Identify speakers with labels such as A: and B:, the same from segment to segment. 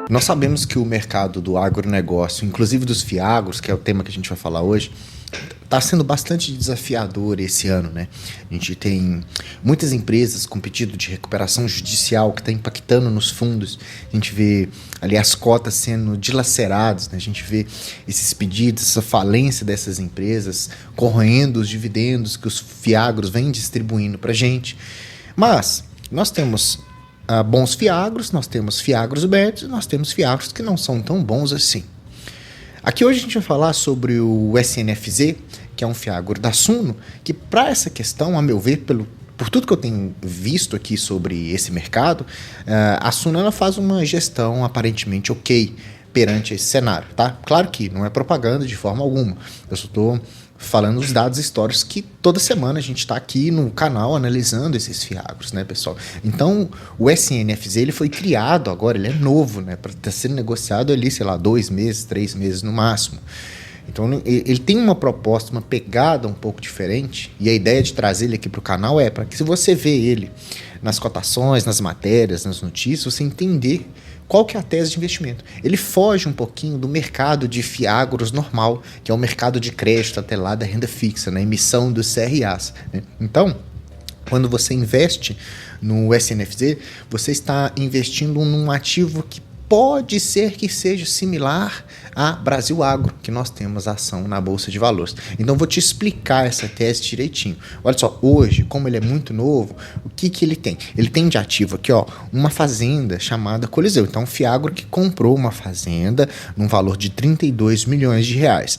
A: Nós sabemos que o mercado do agronegócio, inclusive dos fiagros, que é o tema que a gente vai falar hoje, está sendo bastante desafiador esse ano, né? A gente tem muitas empresas com pedido de recuperação judicial que está impactando nos fundos. A gente vê ali as cotas sendo dilaceradas, né? A gente vê esses pedidos, essa falência dessas empresas, corroendo os dividendos que os fiagros vêm distribuindo para a gente. Mas nós temos bons fiagros, nós temos fiagros médios, nós temos fiagros que não são tão bons assim. Aqui hoje a gente vai falar sobre o SNFZ, que é um fiagro da Suno, que para essa questão, a meu ver, por tudo que eu tenho visto aqui sobre esse mercado, a Suno ela faz uma gestão aparentemente ok perante esse cenário, tá? Claro que não é propaganda de forma alguma, eu só estou falando os dados históricos que toda semana a gente está aqui no canal analisando esses fiagros, né, pessoal? Então, o SNFZ ele foi criado agora, ele é novo, né, para estar sendo negociado ali, sei lá, 2 meses, 3 meses no máximo. Então, ele tem uma proposta, uma pegada um pouco diferente, e a ideia de trazer ele aqui para o canal é para que, se você vê ele nas cotações, nas matérias, nas notícias, você entender qual que é a tese de investimento. Ele foge um pouquinho do mercado de fiagros normal, que é o mercado de crédito atrelado à renda fixa, na emissão dos CRAs, né? Então, quando você investe no SNFZ, você está investindo num ativo que pode ser que seja similar a Brasil Agro, que nós temos ação na Bolsa de Valores. Então, vou te explicar essa tese direitinho. Olha só, hoje, como ele é muito novo, o que ele tem? Ele tem de ativo aqui, ó, uma fazenda chamada Coliseu. Então, um fiagro que comprou uma fazenda num valor de 32 milhões de reais.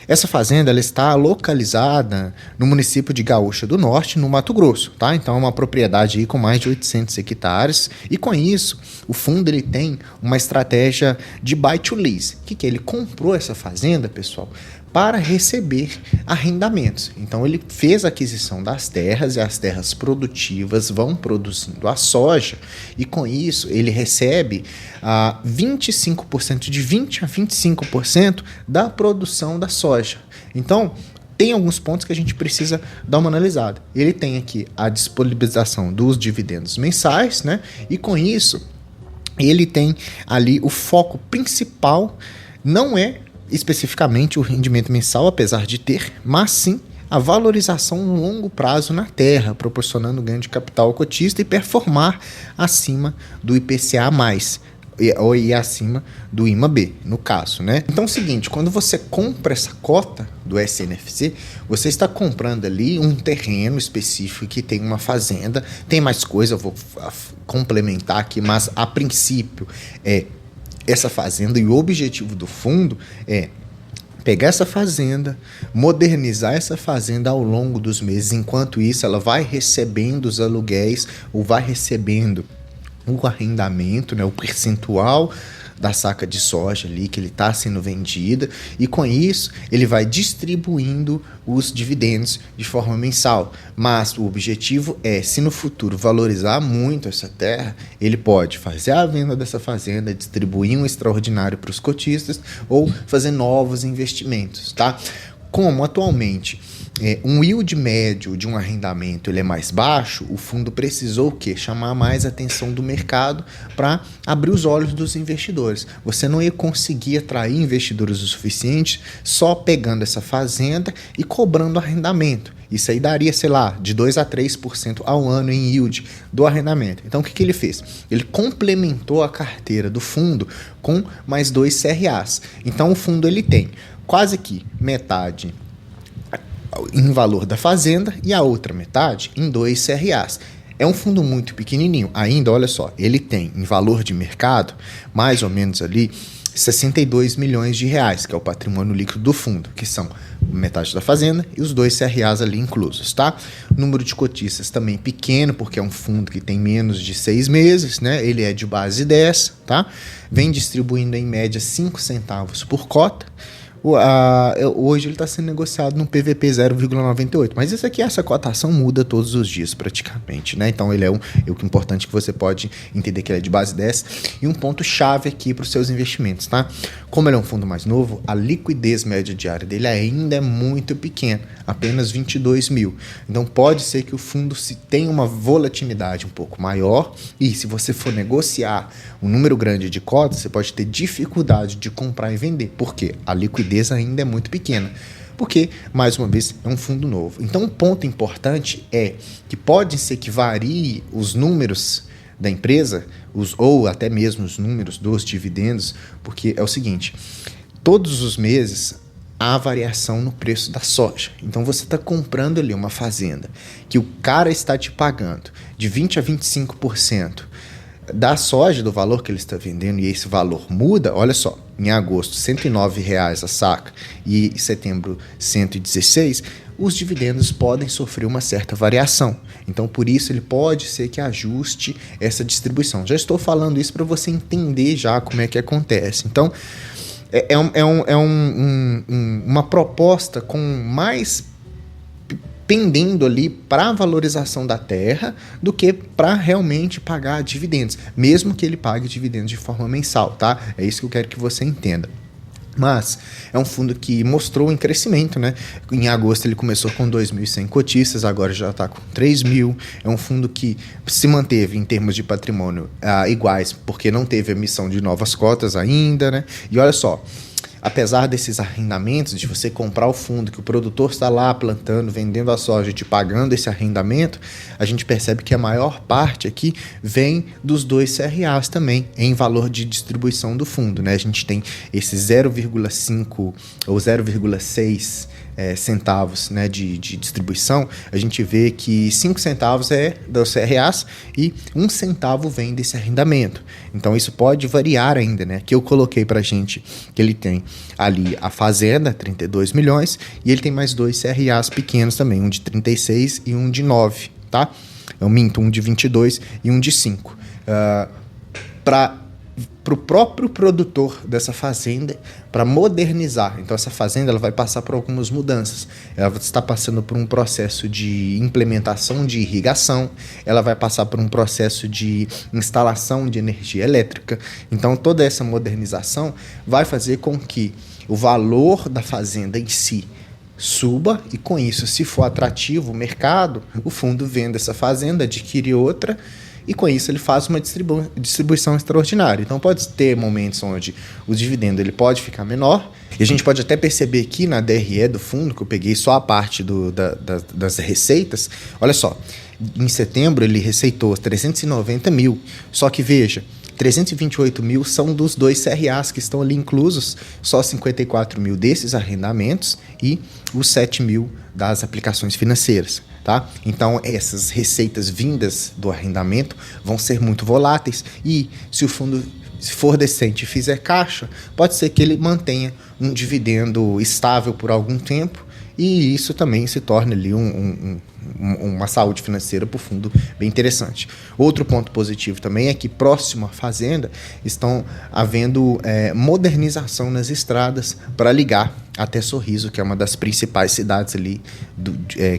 A: Essa fazenda ela está localizada no município de Gaúcha do Norte, no Mato Grosso, tá? Então é uma propriedade aí com mais de 800 hectares e com isso o fundo ele tem uma estratégia de buy to lease. O que é? Ele comprou essa fazenda, pessoal, para receber arrendamentos. Então ele fez a aquisição das terras e as terras produtivas vão produzindo a soja e com isso ele recebe 25%, de 20% a 25% da produção da soja. Então tem alguns pontos que a gente precisa dar uma analisada. Ele tem aqui a disponibilização dos dividendos mensais, né? E com isso ele tem ali o foco principal, não é especificamente o rendimento mensal, apesar de ter, mas sim a valorização no longo prazo na terra, proporcionando ganho de capital ao cotista e performar acima do IPCA+, ou acima do IMAB, no caso, né? Então é o seguinte, quando você compra essa cota do SNFZ, você está comprando ali um terreno específico que tem uma fazenda, tem mais coisa, eu vou complementar aqui, mas a princípio essa fazenda e o objetivo do fundo é pegar essa fazenda, modernizar essa fazenda ao longo dos meses. Enquanto isso, ela vai recebendo os aluguéis ou vai recebendo o arrendamento, né, o percentual da saca de soja ali que ele está sendo vendida e com isso ele vai distribuindo os dividendos de forma mensal. Mas o objetivo é, se no futuro valorizar muito essa terra, ele pode fazer a venda dessa fazenda, distribuir um extraordinário para os cotistas ou fazer novos investimentos, tá? Como atualmente um yield médio de um arrendamento ele é mais baixo, o fundo precisou o quê? Chamar mais atenção do mercado para abrir os olhos dos investidores. Você não ia conseguir atrair investidores o suficiente só pegando essa fazenda e cobrando arrendamento. Isso aí daria, sei lá, de 2% a 3% ao ano em yield do arrendamento. Então, o que ele fez? Ele complementou a carteira do fundo com mais 2 CRAs. Então, o fundo ele tem quase que metade em valor da fazenda e a outra metade em 2 CRAs. É um fundo muito pequenininho. Ainda, olha só, ele tem em valor de mercado mais ou menos ali 62 milhões de reais, que é o patrimônio líquido do fundo, que são metade da fazenda e os 2 CRAs ali inclusos, tá? O número de cotistas também pequeno, porque é um fundo que tem menos de 6 meses, né? Ele é de base 10, tá? Vem distribuindo em média 5 centavos por cota. Hoje ele está sendo negociado no PVP 0,98, mas isso aqui, essa cotação muda todos os dias praticamente, né? Então ele é o importante que você pode entender que ele é de base 10 e um ponto chave aqui para os seus investimentos, tá? Como ele é um fundo mais novo, a liquidez média diária dele ainda é muito pequena, apenas 22 mil. Então pode ser que o fundo se tenha uma volatilidade um pouco maior e se você for negociar um número grande de cotas, você pode ter dificuldade de comprar e vender. Por quê? A liquidez ainda é muito pequena. Porque, mais uma vez, é um fundo novo. Então, um ponto importante é que pode ser que varie os números da empresa, ou até mesmo os números dos dividendos, porque é o seguinte, todos os meses há variação no preço da soja. Então você está comprando ali uma fazenda que o cara está te pagando de 20% a 25% da soja, do valor que ele está vendendo, e esse valor muda. Olha só, em agosto R$ 109,00 a saca e em setembro R$ 116, os dividendos podem sofrer uma certa variação. Então, por isso, ele pode ser que ajuste essa distribuição. Já estou falando isso para você entender já como é que acontece. Então, uma proposta com mais pendendo ali para a valorização da terra do que para realmente pagar dividendos, mesmo que ele pague dividendos de forma mensal, tá? É isso que eu quero que você entenda. Mas é um fundo que mostrou em crescimento, né? Em agosto ele começou com 2.100 cotistas, agora já está com 3.000. É um fundo que se manteve em termos de patrimônio iguais, porque não teve emissão de novas cotas ainda, né? E olha só, apesar desses arrendamentos, de você comprar o fundo, que o produtor está lá plantando, vendendo a soja e te pagando esse arrendamento, a gente percebe que a maior parte aqui vem dos 2 CRAs também, em valor de distribuição do fundo, né? A gente tem esse 0,5 ou 0,6 centavos, né, de distribuição. A gente vê que 5 centavos é dos CRAs e 1 centavo vem desse arrendamento. Então isso pode variar ainda, né? Que eu coloquei pra gente que ele tem ali a fazenda, 32 milhões, e ele tem mais 2 CRAs pequenos também, um de 36 e um de 9, tá? Eu minto, um de 22 e um de 5. Para o próprio produtor dessa fazenda, para modernizar. Então essa fazenda ela vai passar por algumas mudanças. Ela está passando por um processo de implementação de irrigação, ela vai passar por um processo de instalação de energia elétrica. Então toda essa modernização vai fazer com que o valor da fazenda em si suba e com isso, se for atrativo o mercado, o fundo vende essa fazenda, adquire outra e com isso ele faz uma distribuição extraordinária. Então pode ter momentos onde o dividendo ele pode ficar menor, e a gente pode até perceber aqui na DRE do fundo, que eu peguei só a parte das receitas. Olha só, em setembro ele receitou 390 mil, só que veja, 328 mil são dos 2 CRAs que estão ali inclusos, só 54 mil desses arrendamentos e os 7 mil das aplicações financeiras, tá? Então essas receitas vindas do arrendamento vão ser muito voláteis e se o fundo for decente e fizer caixa, pode ser que ele mantenha um dividendo estável por algum tempo e isso também se torna ali uma saúde financeira para o fundo bem interessante. Outro ponto positivo também é que próximo à fazenda estão havendo modernização nas estradas para ligar até Sorriso, que é uma das principais cidades ali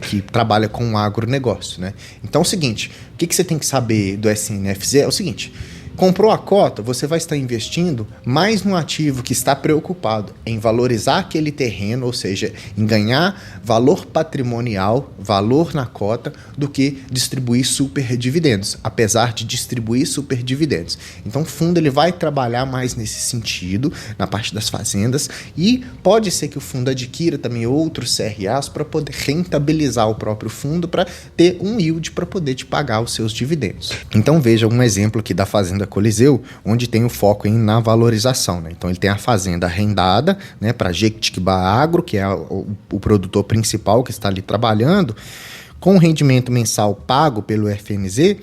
A: que trabalha com o agronegócio, né? Então é o seguinte, o que você tem que saber do SNFZ é o seguinte: comprou a cota, você vai estar investindo mais num ativo que está preocupado em valorizar aquele terreno, ou seja, em ganhar valor patrimonial, valor na cota, do que distribuir superdividendos, apesar de distribuir superdividendos. Então o fundo ele vai trabalhar mais nesse sentido, na parte das fazendas, e pode ser que o fundo adquira também outros CRAs para poder rentabilizar o próprio fundo, para ter um yield para poder te pagar os seus dividendos. Então veja um exemplo aqui da fazenda Coliseu, onde tem o foco na valorização, né? Então ele tem a fazenda arrendada, né, para Jequitibá Agro, que é o produtor principal que está ali trabalhando, Com o rendimento mensal pago pelo FNZ,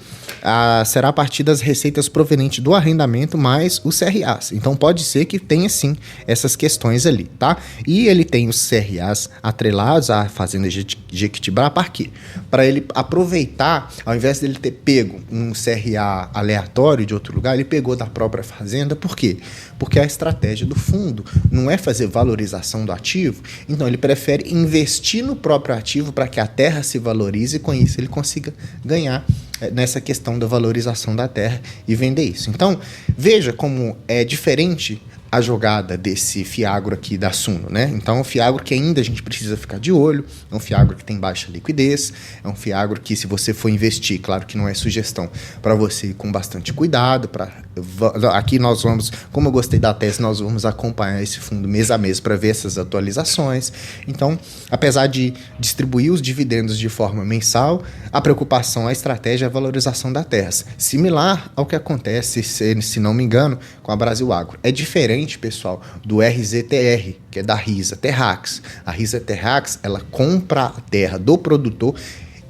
A: será a partir das receitas provenientes do arrendamento mais os CRAs. Então pode ser que tenha sim essas questões ali, tá? E ele tem os CRAs atrelados à Fazenda Jequitibá, para quê? Para ele aproveitar, ao invés dele ter pego um CRA aleatório de outro lugar, ele pegou da própria fazenda. Por quê? Porque a estratégia do fundo não é fazer valorização do ativo, então ele prefere investir no próprio ativo para que a terra se valorize e com isso ele consiga ganhar nessa questão da valorização da terra e vender isso. Então, veja como é diferente a jogada desse Fiagro aqui da Suno, né? Então, é um Fiagro que ainda a gente precisa ficar de olho, é um Fiagro que tem baixa liquidez, é um Fiagro que, se você for investir, claro que não é sugestão para você ir com bastante cuidado. Aqui nós vamos, como eu gostei da tese, nós vamos acompanhar esse fundo mês a mês para ver essas atualizações. Então, apesar de distribuir os dividendos de forma mensal, a preocupação, a estratégia é a valorização da terra. Similar ao que acontece, se não me engano, com a Brasil Agro. É diferente, pessoal, do RZTR, que é da Risa Terrax. A Risa Terrax, ela compra a terra do produtor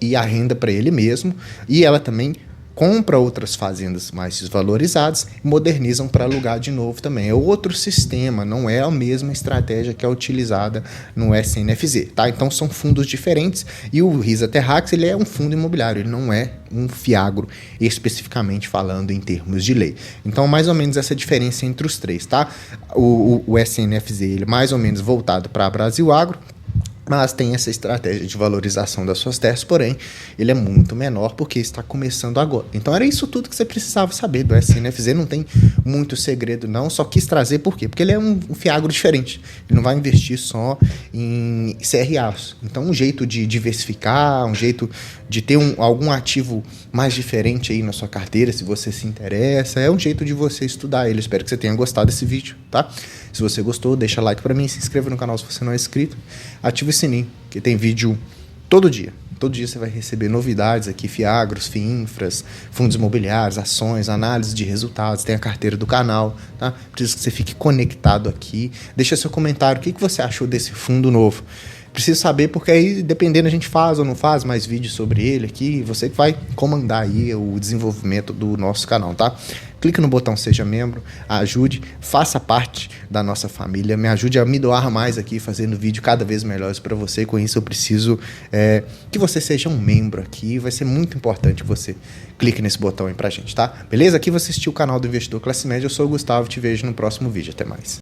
A: e arrenda para ele mesmo, e ela também compra outras fazendas mais desvalorizadas e modernizam para alugar de novo também. É outro sistema, não é a mesma estratégia que é utilizada no SNFZ, tá? Então são fundos diferentes, e o Risa Terrax, ele é um fundo imobiliário, ele não é um Fiagro, especificamente falando em termos de lei. Então, mais ou menos essa diferença entre os três, tá? O SNFZ, ele é mais ou menos voltado para Brasil Agro, mas tem essa estratégia de valorização das suas terras, porém, ele é muito menor porque está começando agora. Então, era isso tudo que você precisava saber do SNFZ, não tem muito segredo não, só quis trazer por quê? Porque ele é um Fiagro diferente, ele não vai investir só em CRAs. Então, um jeito de diversificar, um jeito de ter algum ativo mais diferente aí na sua carteira, se você se interessa, é um jeito de você estudar ele. Espero que você tenha gostado desse vídeo, tá? Se você gostou, deixa like para mim, se inscreva no canal se você não é inscrito, ative o sininho, que tem vídeo todo dia. Todo dia você vai receber novidades aqui, Fiagros, Fiinfras, fundos imobiliários, ações, análise de resultados, tem a carteira do canal, tá? Preciso que você fique conectado aqui. Deixa seu comentário, o que você achou desse fundo novo? Preciso saber, porque aí, dependendo, a gente faz ou não faz mais vídeos sobre ele aqui. Você que vai comandar aí o desenvolvimento do nosso canal, tá? Clique no botão Seja Membro, ajude, faça parte da nossa família, me ajude a me doar mais aqui, fazendo vídeo cada vez melhores para você. Com isso, eu preciso que você seja um membro aqui. Vai ser muito importante que você clique nesse botão aí pra gente, tá? Beleza? Aqui você assistiu o canal do Investidor Classe Média. Eu sou o Gustavo, te vejo no próximo vídeo. Até mais.